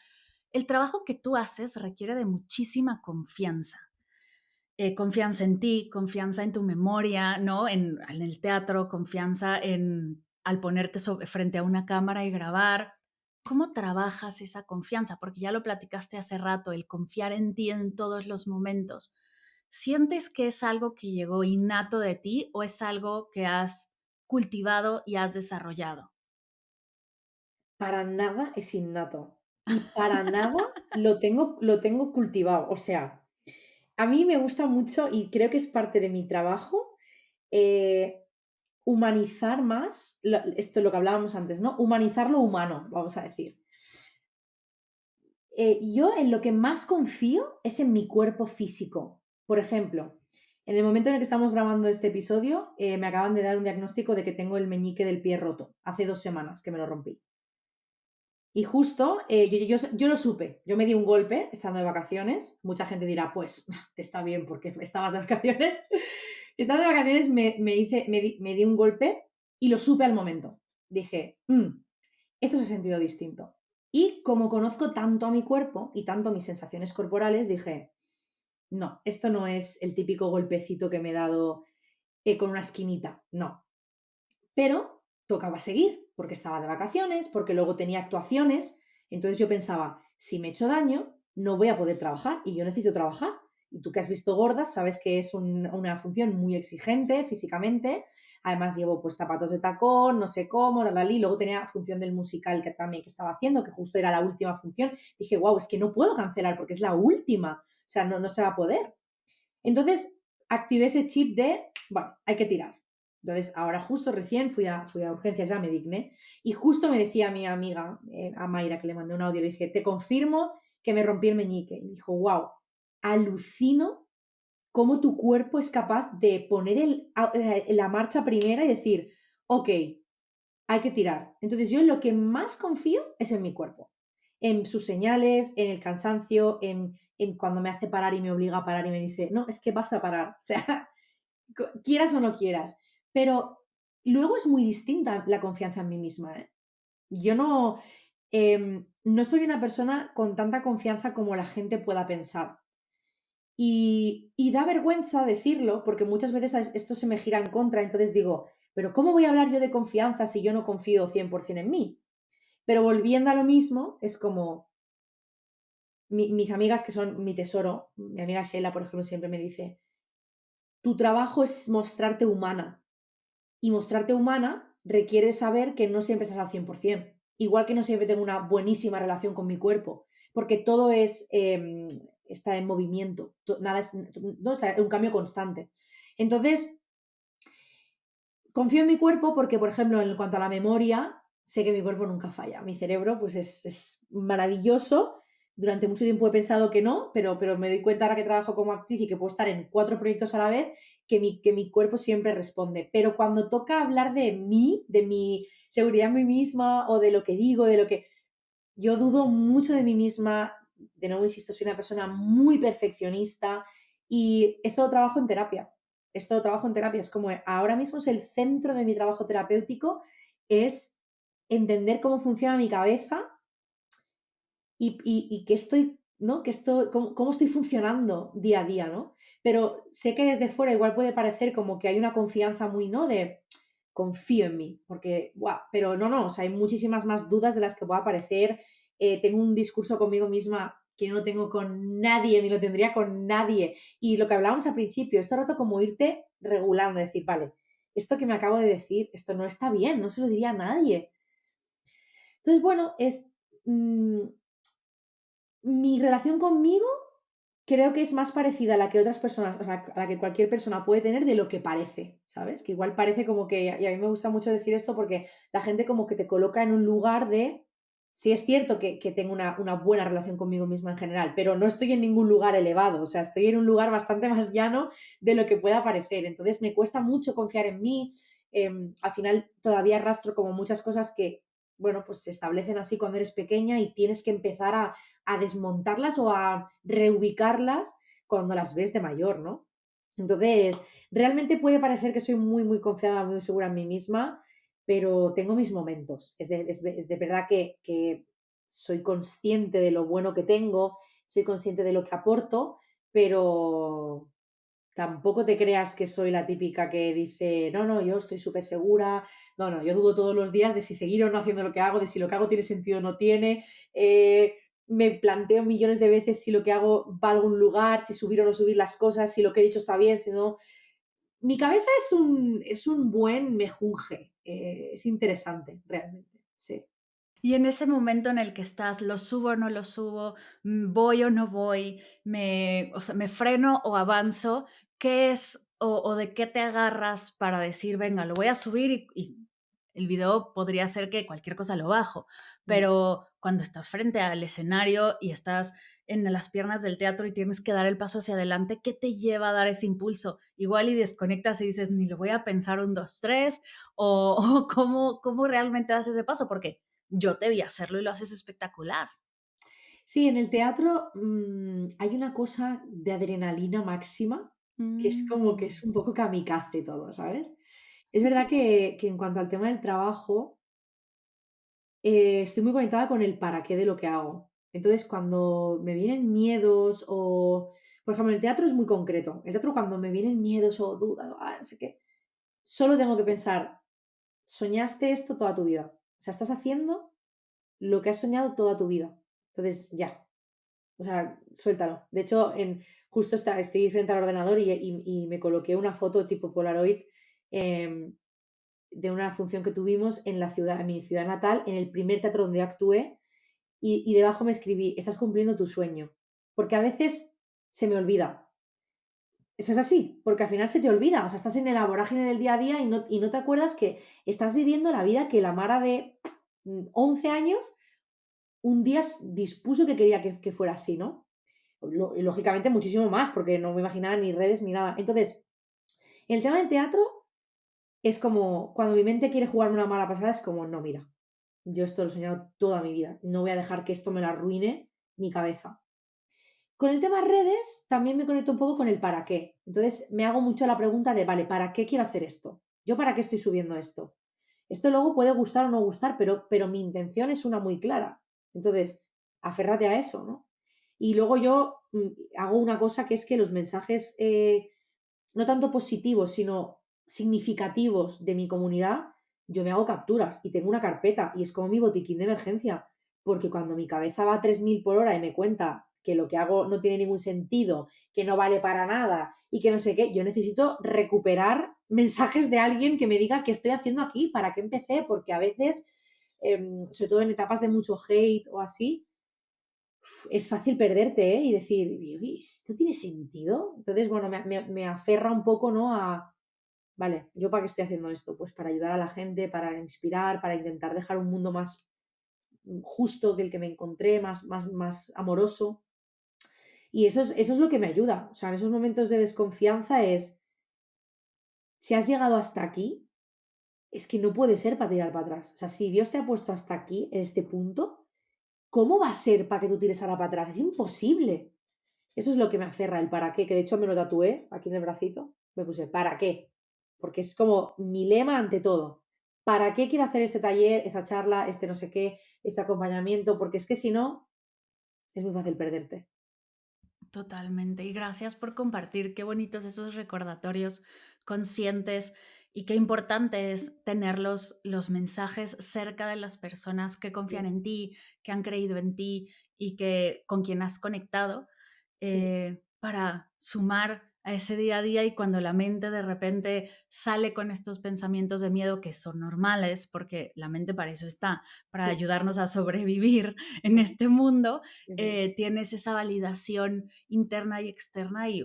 El trabajo que tú haces requiere de muchísima confianza. Confianza en ti, confianza en tu memoria, ¿no? En el teatro, confianza al ponerte frente a una cámara y grabar. ¿Cómo trabajas esa confianza? Porque ya lo platicaste hace rato, el confiar en ti en todos los momentos. ¿Sientes que es algo que llegó innato de ti o es algo que has cultivado y has desarrollado? Para nada es innato y para nada lo tengo cultivado. O sea, a mí me gusta mucho y creo que es parte de mi trabajo, eh, humanizar más, esto es lo que hablábamos antes, ¿no? Humanizar lo humano, vamos a decir. Yo en lo que más confío es en mi cuerpo físico. Por ejemplo, en el momento en el que estamos grabando este episodio, me acaban de dar un diagnóstico de que tengo el meñique del pie roto. Hace 2 semanas que me lo rompí. Y justo, yo lo supe, yo me di un golpe estando de vacaciones. Mucha gente dirá, pues te está bien porque estabas de vacaciones. Estando de vacaciones me di un golpe y lo supe al momento. Dije, esto se ha sentido distinto. Y como conozco tanto a mi cuerpo y tanto mis sensaciones corporales, dije, no, esto no es el típico golpecito que me he dado con una esquinita, no. Pero tocaba seguir, porque estaba de vacaciones, porque luego tenía actuaciones. Entonces yo pensaba, si me he hecho daño, no voy a poder trabajar y yo necesito trabajar. Y tú que has visto gordas, sabes que es una función muy exigente físicamente. Además llevo pues zapatos de tacón, no sé cómo, y luego tenía función del musical que también que estaba haciendo, que justo era la última función. Dije, wow, es que no puedo cancelar porque es la última. O sea, no se va a poder. Entonces, activé ese chip de, bueno, hay que tirar. Entonces, ahora justo recién fui a urgencias, ya me digné, y justo me decía mi amiga, a Mayra, que le mandé un audio, le dije, te confirmo que me rompí el meñique. Y me dijo, wow, alucino cómo tu cuerpo es capaz de poner la marcha primera y decir, ok, hay que tirar. Entonces, yo en lo que más confío es en mi cuerpo, en sus señales, en el cansancio, en cuando me hace parar y me obliga a parar y me dice, no, es que vas a parar, o sea, quieras o no quieras. Pero luego es muy distinta la confianza en mí misma, ¿eh? Yo no soy una persona con tanta confianza como la gente pueda pensar. Y da vergüenza decirlo, porque muchas veces esto se me gira en contra, entonces digo, pero ¿cómo voy a hablar yo de confianza si yo no confío 100% en mí? Pero volviendo a lo mismo, es como mis amigas que son mi tesoro, mi amiga Sheila, por ejemplo, siempre me dice, tu trabajo es mostrarte humana. Y mostrarte humana requiere saber que no siempre estás al 100%. Igual que no siempre tengo una buenísima relación con mi cuerpo, porque todo está en movimiento, nada es, no, está en un cambio constante. Entonces, confío en mi cuerpo porque, por ejemplo, en cuanto a la memoria, sé que mi cuerpo nunca falla. Mi cerebro, pues es maravilloso. Durante mucho tiempo he pensado que no, pero me doy cuenta ahora que trabajo como actriz y que puedo estar en 4 proyectos a la vez, que mi cuerpo siempre responde. Pero cuando toca hablar de mí, de mi seguridad en mí misma o de lo que digo, de lo que... Yo dudo mucho de mí misma. De nuevo, insisto, soy una persona muy perfeccionista y esto lo trabajo en terapia. Esto lo trabajo en terapia. Es como ahora mismo es el centro de mi trabajo terapéutico, es entender cómo funciona mi cabeza y qué estoy, ¿no? Cómo estoy funcionando día a día, ¿no? Pero sé que desde fuera igual puede parecer como que hay una confianza muy, ¿no? De confío en mí, porque, guau, pero no, o sea, hay muchísimas más dudas de las que pueda aparecer. Tengo un discurso conmigo misma que no lo tengo con nadie, ni lo tendría con nadie. Y lo que hablábamos al principio, esto rato como irte regulando, decir, vale, esto que me acabo de decir, esto no está bien, no se lo diría a nadie. Entonces, bueno, mi relación conmigo creo que es más parecida a la que otras personas, o sea, a la que cualquier persona puede tener de lo que parece, ¿sabes? Que igual parece como que, y a mí me gusta mucho decir esto porque la gente como que te coloca en un lugar de, sí es cierto que tengo una buena relación conmigo misma en general, pero no estoy en ningún lugar elevado, o sea, estoy en un lugar bastante más llano de lo que pueda parecer. Entonces me cuesta mucho confiar en mí, al final todavía arrastro como muchas cosas que, bueno, pues se establecen así cuando eres pequeña y tienes que empezar a desmontarlas o a reubicarlas cuando las ves de mayor, ¿no? Entonces, realmente puede parecer que soy muy, muy confiada, muy segura en mí misma, pero tengo mis momentos. Es de verdad que soy consciente de lo bueno que tengo, soy consciente de lo que aporto, pero tampoco te creas que soy la típica que dice, no, yo estoy súper segura, no, yo dudo todos los días de si seguir o no haciendo lo que hago, de si lo que hago tiene sentido o no tiene. Me planteo millones de veces si lo que hago va a algún lugar, si subir o no subir las cosas, si lo que he dicho está bien, si no. Mi cabeza es un buen mejunje, es interesante, realmente, sí. Y en ese momento en el que estás, ¿lo subo o no lo subo? ¿Voy o no voy? O sea, ¿me freno o avanzo? ¿Qué es o de qué te agarras para decir: "Venga, lo voy a subir", y el video podría ser que cualquier cosa lo bajo, Mm. pero cuando estás frente al escenario y estás en las piernas del teatro y tienes que dar el paso hacia adelante, ¿qué te lleva a dar ese impulso? Igual y desconectas y dices: "Ni lo voy a pensar un 2 3", o ¿cómo realmente das ese paso? Porque yo te vi hacerlo y lo haces espectacular. Sí, en el teatro, hay una cosa de adrenalina máxima, que es como que Mm. es un poco kamikaze todo, ¿sabes? Es verdad que en cuanto al tema del trabajo, estoy muy conectada con el para qué de lo que hago. Entonces, cuando me vienen miedos o, por ejemplo, el teatro es muy concreto. El teatro cuando me vienen miedos o dudas, no sé qué, solo tengo que pensar, soñaste esto toda tu vida. O sea, estás haciendo lo que has soñado toda tu vida. Entonces, ya. O sea, suéltalo. De hecho, justo estoy frente al ordenador y me coloqué una foto tipo Polaroid, em, de una función que tuvimos en la ciudad, en mi ciudad natal, en el primer teatro donde actué, y debajo me escribí: "Estás cumpliendo tu sueño". Porque a veces se me olvida. Eso es así, porque al final se te olvida. O sea, estás en la vorágine del día a día y no te acuerdas que estás viviendo la vida que la Mara de 11 años un día dispuso que quería que fuera así, ¿no? Y lógicamente muchísimo más, porque no me imaginaba ni redes ni nada. Entonces, el tema del teatro es como cuando mi mente quiere jugarme una mala pasada, es como, no, mira, yo esto lo he soñado toda mi vida, no voy a dejar que esto me lo arruine mi cabeza. Con el tema redes también me conecto un poco con el para qué. Entonces me hago mucho la pregunta de, vale, ¿para qué quiero hacer esto? ¿Yo para qué estoy subiendo esto? Esto luego puede gustar o no gustar, pero mi intención es una muy clara. Entonces, aférrate a eso, ¿no? Y luego yo hago una cosa que es que los mensajes, no tanto positivos, sino significativos de mi comunidad, yo me hago capturas y tengo una carpeta y es como mi botiquín de emergencia, porque cuando mi cabeza va a 3000 por hora y me cuenta que lo que hago no tiene ningún sentido, que no vale para nada y que no sé qué, yo necesito recuperar mensajes de alguien que me diga qué estoy haciendo aquí, para qué empecé, porque a veces, sobre todo en etapas de mucho hate o así, es fácil perderte, ¿eh? Y decir: "Oye, ¿esto tiene sentido?". Entonces, bueno, me aferra un poco, ¿no? Vale, ¿yo para qué estoy haciendo esto? Pues para ayudar a la gente, para inspirar, para intentar dejar un mundo más justo que el que me encontré, más amoroso. Y eso es lo que me ayuda. O sea, en esos momentos de desconfianza es, si has llegado hasta aquí, es que no puede ser para tirar para atrás. O sea, si Dios te ha puesto hasta aquí, en este punto, ¿cómo va a ser para que tú tires ahora para atrás? Es imposible. Eso es lo que me aferra, el para qué, que de hecho me lo tatué aquí en el bracito. Me puse, ¿para qué? Porque es como mi lema ante todo. ¿Para qué quiero hacer este taller, esta charla, este no sé qué, este acompañamiento? Porque es que si no, es muy fácil perderte. Totalmente. Y gracias por compartir. Qué bonitos esos recordatorios conscientes y qué importante es tener los mensajes cerca de las personas que confían Sí, en ti, que han creído en ti y que con quien has conectado sí, para sumar a ese día a día y cuando la mente de repente sale con estos pensamientos de miedo que son normales, porque la mente para eso está, para sí, ayudarnos a sobrevivir en sí, este mundo, sí, sí. tienes esa validación interna y externa y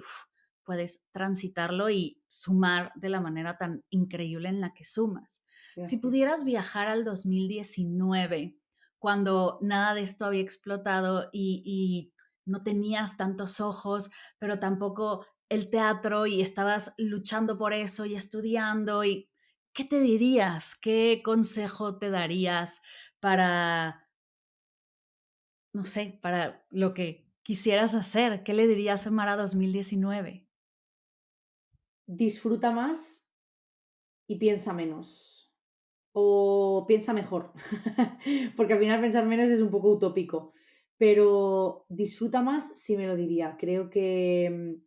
puedes transitarlo y sumar de la manera tan increíble en la que sumas. Si Gracias. pudieras viajar al 2019, cuando nada de esto había explotado y no tenías tantos ojos, pero tampoco el teatro y estabas luchando por eso y estudiando y ¿qué te dirías? ¿Qué consejo te darías para no sé, para lo que quisieras hacer? ¿Qué le dirías a Mara 2019? Disfruta más y piensa menos. O piensa mejor, porque al final pensar menos es un poco utópico, pero disfruta más, sí me lo diría. Creo que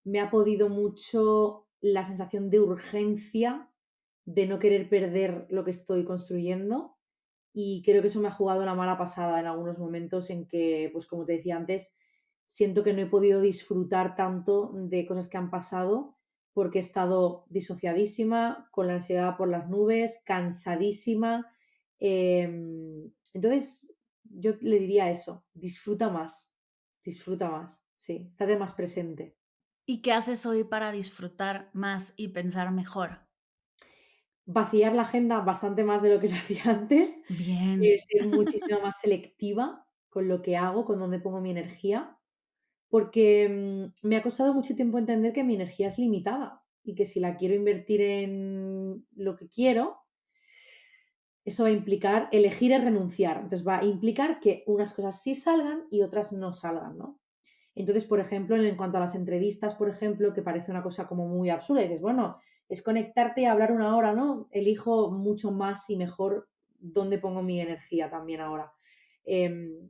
me ha podido mucho la sensación de urgencia, de no querer perder lo que estoy construyendo, y creo que eso me ha jugado una mala pasada en algunos momentos en que, pues como te decía antes, siento que no he podido disfrutar tanto de cosas que han pasado porque he estado disociadísima, con la ansiedad por las nubes, cansadísima. Entonces, yo le diría eso, disfruta más, sí, estate más presente. ¿Y qué haces hoy para disfrutar más y pensar mejor? Vaciar la agenda bastante más de lo que lo hacía antes, Bien, ser muchísimo más selectiva con lo que hago, con dónde pongo mi energía. Porque, me ha costado mucho tiempo entender que mi energía es limitada y que si la quiero invertir en lo que quiero, Eso va a implicar elegir el renunciar. Entonces va a implicar que unas cosas sí salgan y otras no salgan, ¿no? Entonces, por ejemplo, en cuanto a las entrevistas, por ejemplo, que parece una cosa como muy absurda, y dices, bueno, es conectarte y hablar una hora, ¿no? Elijo mucho más y mejor dónde pongo mi energía también ahora. Em,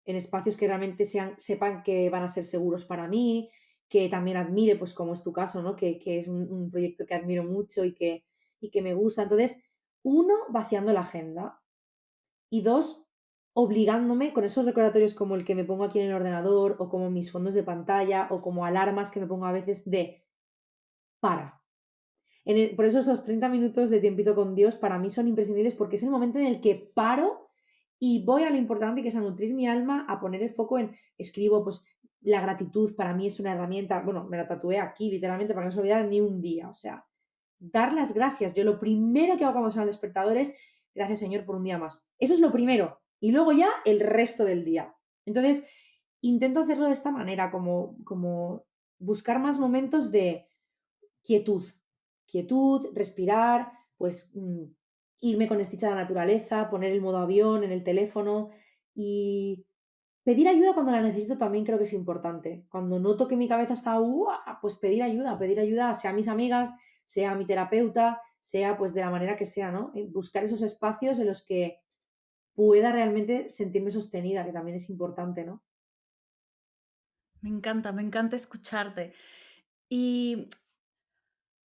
en espacios que realmente sepan que van a ser seguros para mí, que también admire, pues como es tu caso, ¿no? Que es un proyecto que admiro mucho y que me gusta. Entonces, uno, vaciando la agenda y dos, obligándome con esos recordatorios como el que me pongo aquí en el ordenador o como mis fondos de pantalla o como alarmas que me pongo a veces de para. Por eso esos 30 minutos de tiempito con Dios para mí son imprescindibles porque es el momento en el que paro y voy a lo importante que es a nutrir mi alma, a poner el foco en, escribo, pues la gratitud para mí es una herramienta, bueno, me la tatué aquí literalmente para no se olvidar ni un día, o sea, dar las gracias. Yo lo primero que hago cuando suena el despertador es, gracias Señor por un día más. Eso es lo primero. Y luego ya el resto del día. Entonces, intento hacerlo de esta manera, como buscar más momentos de quietud, quietud, respirar, pues irme con Stitch a la naturaleza, poner el modo avión en el teléfono y pedir ayuda cuando la necesito también creo que es importante. Cuando noto que mi cabeza está, pues pedir ayuda, sea a mis amigas, sea a mi terapeuta, sea pues de la manera que sea, ¿no? Buscar esos espacios en los que pueda realmente sentirme sostenida, que también es importante, ¿no? Me encanta escucharte. Y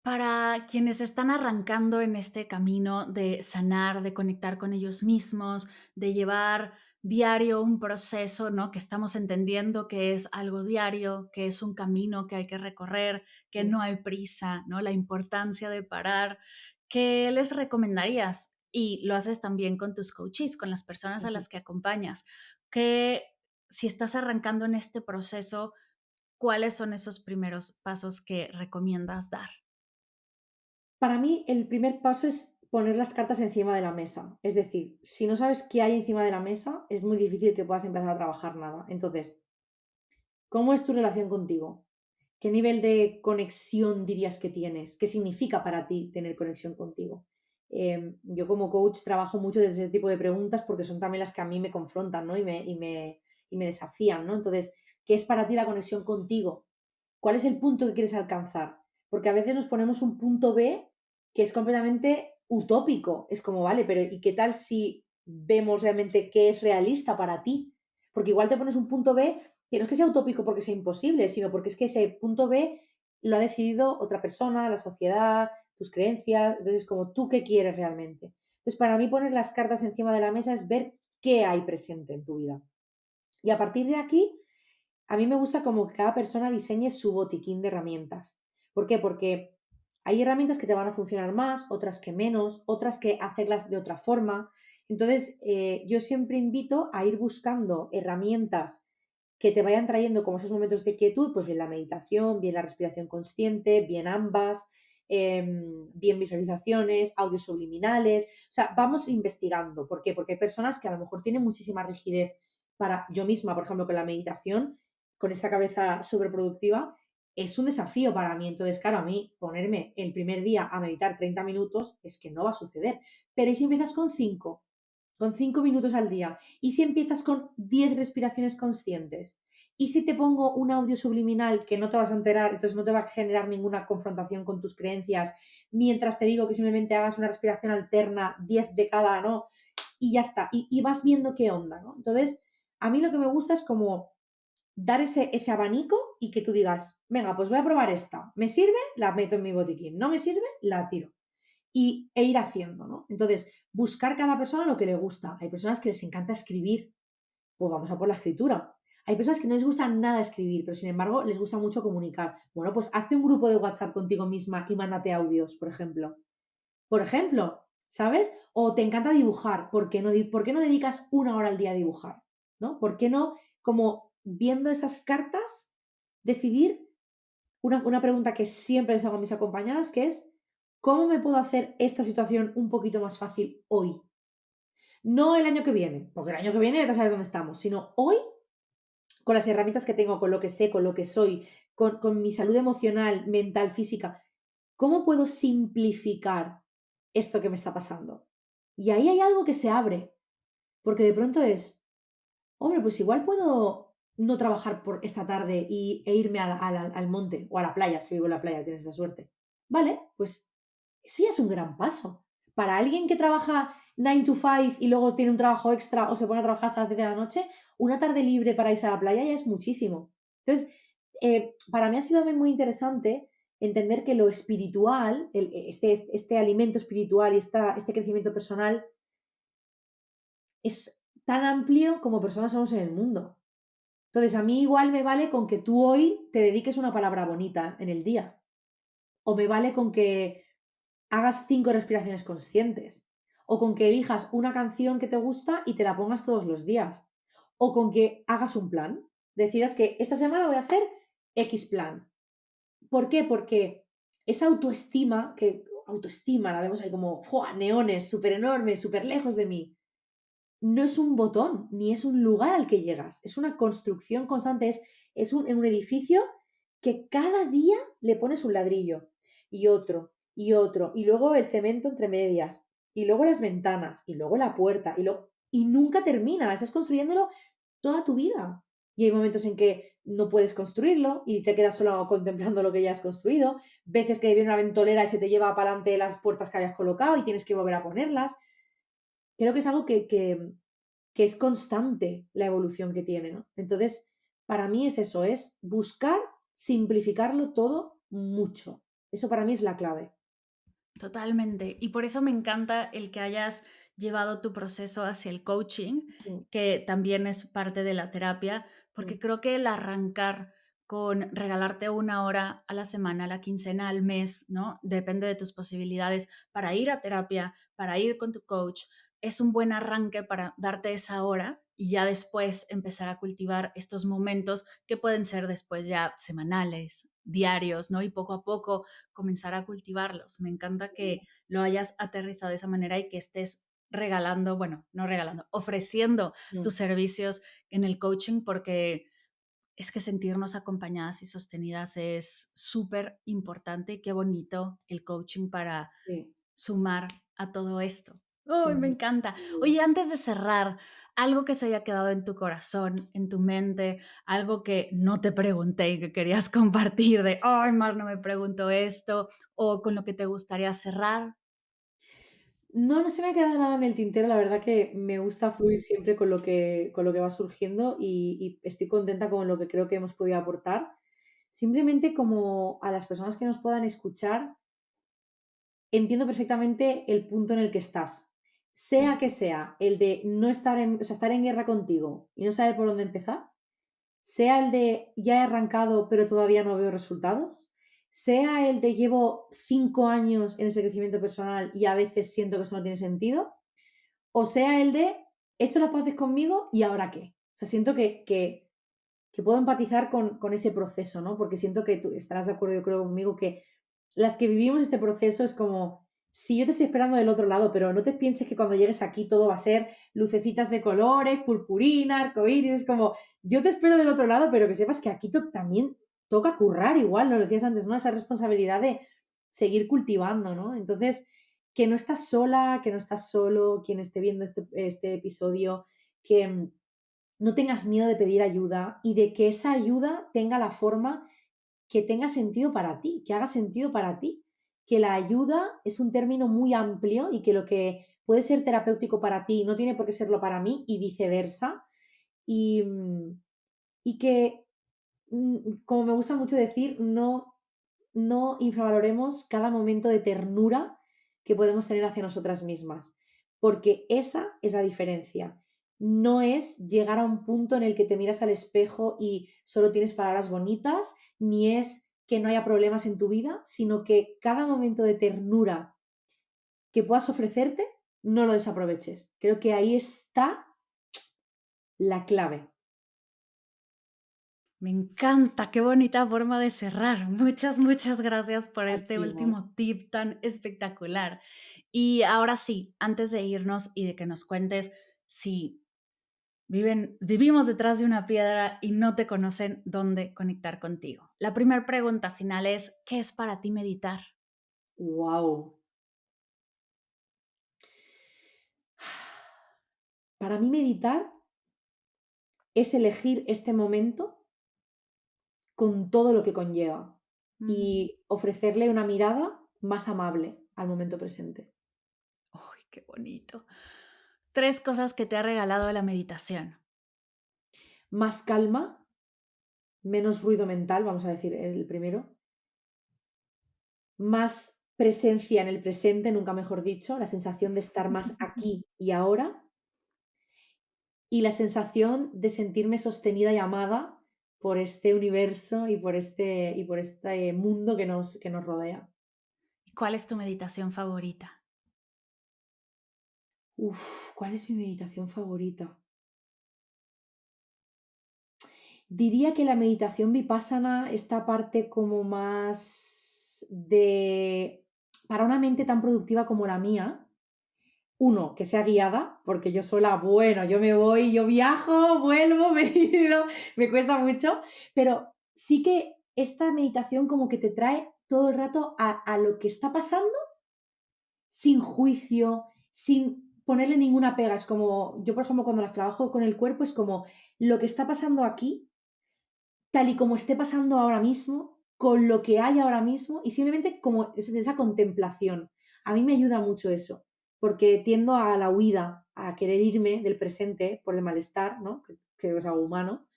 para quienes están arrancando en este camino de sanar, de conectar con ellos mismos, de llevar diario un proceso, ¿no? Que estamos entendiendo que es algo diario, que es un camino que hay que recorrer, que Mm, no hay prisa, ¿no? La importancia de parar. ¿Qué les recomendarías? Y lo haces también con tus coaches, con las personas a ujú. las que acompañas. Que si estás arrancando en este proceso, ¿cuáles son esos primeros pasos que recomiendas dar? Para mí, el primer paso es poner las cartas encima de la mesa. Es decir, si no sabes qué hay encima de la mesa, es muy difícil que puedas empezar a trabajar nada. Entonces, ¿cómo es tu relación contigo? ¿Qué nivel de conexión dirías que tienes? ¿Qué significa para ti tener conexión contigo? Yo como coach trabajo mucho desde ese tipo de preguntas porque son también las que a mí me confrontan, ¿no? Y me desafían, ¿no? Entonces, ¿qué es para ti la conexión contigo? ¿Cuál es el punto que quieres alcanzar? Porque a veces nos ponemos un punto B que es completamente utópico. Es como, vale, pero ¿y qué tal si vemos realmente qué es realista para ti? Porque igual te pones un punto B que no es que sea utópico porque sea imposible, sino porque es que ese punto B lo ha decidido otra persona, la sociedad, tus creencias. Entonces, como tú qué quieres realmente. Entonces, para mí poner las cartas encima de la mesa es ver qué hay presente en tu vida. Y a partir de aquí, a mí me gusta como que cada persona diseñe su botiquín de herramientas. ¿Por qué? Porque hay herramientas que te van a funcionar más, otras que menos, otras que hacerlas de otra forma. Entonces, yo siempre invito a ir buscando herramientas que te vayan trayendo como esos momentos de quietud, pues bien la meditación, bien la respiración consciente, bien ambas, bien visualizaciones, audios subliminales. O sea, vamos investigando. ¿Por qué? Porque hay personas que a lo mejor tienen muchísima rigidez para yo misma, por ejemplo, con la meditación, con esta cabeza súper productiva, es un desafío para mí. Entonces, claro, a mí ponerme el primer día a meditar 30 minutos es que no va a suceder. Pero ¿y si empiezas con 5 minutos al día? ¿Y si empiezas con 10 respiraciones conscientes? ¿Y si te pongo un audio subliminal que no te vas a enterar, entonces no te va a generar ninguna confrontación con tus creencias, mientras te digo que simplemente hagas una respiración alterna, 10 de cada, ¿no? Y ya está. Y vas viendo qué onda, ¿no? Entonces, a mí lo que me gusta es como dar ese abanico y que tú digas, venga, pues voy a probar esta. ¿Me sirve? La meto en mi botiquín. ¿No me sirve? La tiro. E ir haciendo, ¿no? Entonces, buscar cada persona lo que le gusta. Hay personas que les encanta escribir, pues vamos a por la escritura. Hay personas que no les gusta nada escribir, pero sin embargo les gusta mucho comunicar. Bueno, pues hazte un grupo de WhatsApp contigo misma y mándate audios, por ejemplo. Por ejemplo, ¿sabes? O te encanta dibujar, ¿por qué no dedicas una hora al día a dibujar? ¿No? ¿Por qué no, como viendo esas cartas, decidir una pregunta que siempre les hago a mis acompañadas, que es, ¿cómo me puedo hacer esta situación un poquito más fácil hoy? No el año que viene, porque el año que viene ya saber dónde estamos, sino hoy, con las herramientas que tengo, con lo que sé, con lo que soy, con mi salud emocional, mental, física, ¿cómo puedo simplificar esto que me está pasando? Y ahí hay algo que se abre, porque de pronto es, hombre, pues igual puedo no trabajar por esta tarde e irme al monte o a la playa, si vivo en la playa, tienes esa suerte. Vale, pues eso ya es un gran paso. Para alguien que trabaja 9 to 5 y luego tiene un trabajo extra o se pone a trabajar hasta las 10 de la noche, una tarde libre para irse a la playa ya es muchísimo. Entonces, para mí ha sido también muy interesante entender que lo espiritual, este alimento espiritual y este crecimiento personal es tan amplio como personas somos en el mundo. Entonces, a mí igual me vale con que tú hoy te dediques una palabra bonita en el día. O me vale con que hagas 5 respiraciones conscientes. O con que elijas una canción que te gusta y te la pongas todos los días. O con que hagas un plan. Decidas que esta semana voy a hacer X plan. ¿Por qué? Porque esa autoestima, que autoestima la vemos ahí como ¡fua! Neones, súper enormes, súper lejos de mí. No es un botón, ni es un lugar al que llegas. Es una construcción constante, es un edificio que cada día le pones un ladrillo y otro y otro, y luego el cemento entre medias, y luego las ventanas, y luego la puerta, y nunca termina. Estás construyéndolo toda tu vida. Y hay momentos en que no puedes construirlo y te quedas solo contemplando lo que ya has construido. Veces que viene una ventolera y se te lleva para adelante las puertas que habías colocado y tienes que volver a ponerlas. Creo que es algo que es constante la evolución que tiene, ¿no? Entonces, para mí es eso, es buscar simplificarlo todo mucho. Eso para mí es la clave. Totalmente. Y por eso me encanta el que hayas llevado tu proceso hacia el coaching, Mm, que también es parte de la terapia, mm, porque creo que el arrancar con regalarte 1 hora a la semana, a la quincena, al mes, ¿no? Depende de tus posibilidades para ir a terapia, para ir con tu coach. Es un buen arranque para darte esa hora y ya después empezar a cultivar estos momentos que pueden ser después ya semanales, diarios, ¿no? Y poco a poco comenzar a cultivarlos. Me encanta que lo hayas aterrizado de esa manera y que estés regalando, bueno, no regalando, ofreciendo tus mm, servicios en el coaching porque es que sentirnos acompañadas y sostenidas es súper importante y qué bonito el coaching para sí, sumar a todo esto. ¡Ay, sin me duda, encanta! sin duda. Oye, antes de cerrar, algo que se haya quedado en tu corazón, en tu mente, algo que no te pregunté y que querías compartir de, ay, Mar, no me preguntó esto, o con lo que te gustaría cerrar. No, no se me ha quedado nada en el tintero, la verdad que me gusta fluir siempre con lo que va surgiendo y estoy contenta con lo que creo que hemos podido aportar. Simplemente como a las personas que nos puedan escuchar, entiendo perfectamente el punto en el que estás. Sea que sea el de no estar en, o sea, estar en guerra contigo y no saber por dónde empezar, sea el de ya he arrancado pero todavía no veo resultados, sea el de llevo 5 años en ese crecimiento personal y a veces siento que eso no tiene sentido, o sea el de he hecho las paces conmigo y ahora qué. O sea, siento que puedo empatizar con ese proceso, ¿no? Porque siento que tú estarás de acuerdo, yo creo, conmigo, que las que vivimos este proceso es como, si yo te estoy esperando del otro lado, pero no te pienses que cuando llegues aquí todo va a ser lucecitas de colores, purpurina, arcoíris, es como, yo te espero del otro lado, pero que sepas que aquí también toca currar igual, lo decías antes, ¿no? Esa responsabilidad de seguir cultivando, ¿no? Entonces, que no estás sola, que no estás solo, quien esté viendo este episodio, que no tengas miedo de pedir ayuda y de que esa ayuda tenga la forma que tenga sentido para ti, que haga sentido para ti. Que la ayuda es un término muy amplio y que lo que puede ser terapéutico para ti no tiene por qué serlo para mí y viceversa. Y, y que, como me gusta mucho decir, no infravaloremos cada momento de ternura que podemos tener hacia nosotras mismas, porque esa es la diferencia. No es llegar a un punto en el que te miras al espejo y solo tienes palabras bonitas, ni es que no haya problemas en tu vida, sino que cada momento de ternura que puedas ofrecerte, no lo desaproveches. Creo que ahí está la clave. Me encanta, qué bonita forma de cerrar. Muchas, muchas gracias por A este ti, Mar. último tip tan espectacular. Y ahora sí, antes de irnos y de que nos cuentes si vivimos detrás de una piedra y no te conocen, dónde conectar contigo. La primera pregunta final es, ¿qué es para ti meditar? Wow. Para mí meditar es elegir este momento con todo lo que conlleva Mm. y ofrecerle una mirada más amable al momento presente. Uy, qué bonito. 3 cosas que te ha regalado la meditación. Más calma, menos ruido mental, vamos a decir, es el primero. Más presencia en el presente, nunca mejor dicho, la sensación de estar más aquí y ahora, y la sensación de sentirme sostenida y amada por este universo y por este mundo que nos rodea. ¿Y cuál es tu meditación favorita? ¿Cuál es mi meditación favorita? Diría que la meditación vipassana, esta parte como más de para una mente tan productiva como la mía, uno, que sea guiada, porque yo sola, bueno, yo me voy, yo viajo, vuelvo, me he ido, me cuesta mucho, pero sí que esta meditación como que te trae todo el rato a lo que está pasando sin juicio, sin ponerle ninguna pega. Es como, yo por ejemplo cuando las trabajo con el cuerpo, es como lo que está pasando aquí tal y como esté pasando ahora mismo, con lo que hay ahora mismo y simplemente como esa contemplación. A mí me ayuda mucho eso, porque tiendo a la huida, a querer irme del presente por el malestar, ¿no? Que es algo humano.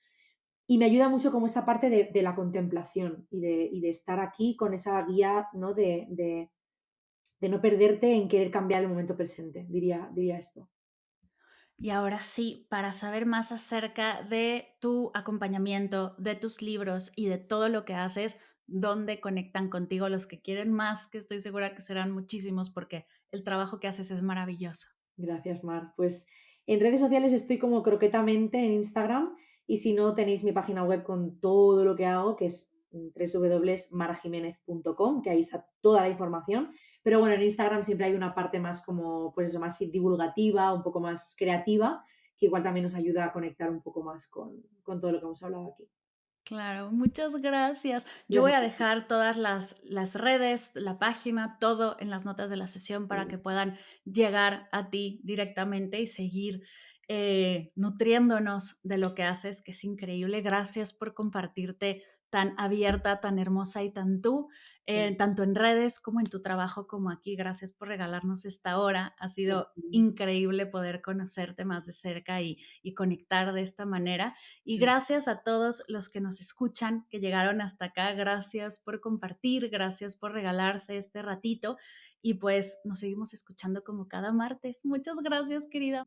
Y me ayuda mucho como esta parte de la contemplación y de estar aquí con esa guía, ¿no? De no perderte en querer cambiar el momento presente, diría esto. Y ahora sí, para saber más acerca de tu acompañamiento, de tus libros y de todo lo que haces, ¿dónde conectan contigo los que quieren más? Que estoy segura que serán muchísimos porque el trabajo que haces es maravilloso. Gracias, Mar. Pues en redes sociales estoy como croquetamente en Instagram y si no tenéis mi página web con todo lo que hago, que es www.marajimenez.com, que ahí está toda la información. Pero bueno, en Instagram siempre hay una parte más como, pues eso, más divulgativa, un poco más creativa, que igual también nos ayuda a conectar un poco más con todo lo que hemos hablado aquí. Claro, muchas gracias. Yo voy Gracias a a ti. dejar todas las redes, la página, todo en las notas de la sesión para que puedan llegar a ti directamente y seguir nutriéndonos de lo que haces, que es increíble. Gracias por compartirte tan abierta, tan hermosa y tan tú, tanto en redes como en tu trabajo como aquí. Gracias por regalarnos esta hora. Ha sido increíble poder conocerte más de cerca y conectar de esta manera. Y gracias a todos los que nos escuchan, que llegaron hasta acá. Gracias por compartir, gracias por regalarse este ratito. Y pues nos seguimos escuchando como cada martes. Muchas gracias, querida.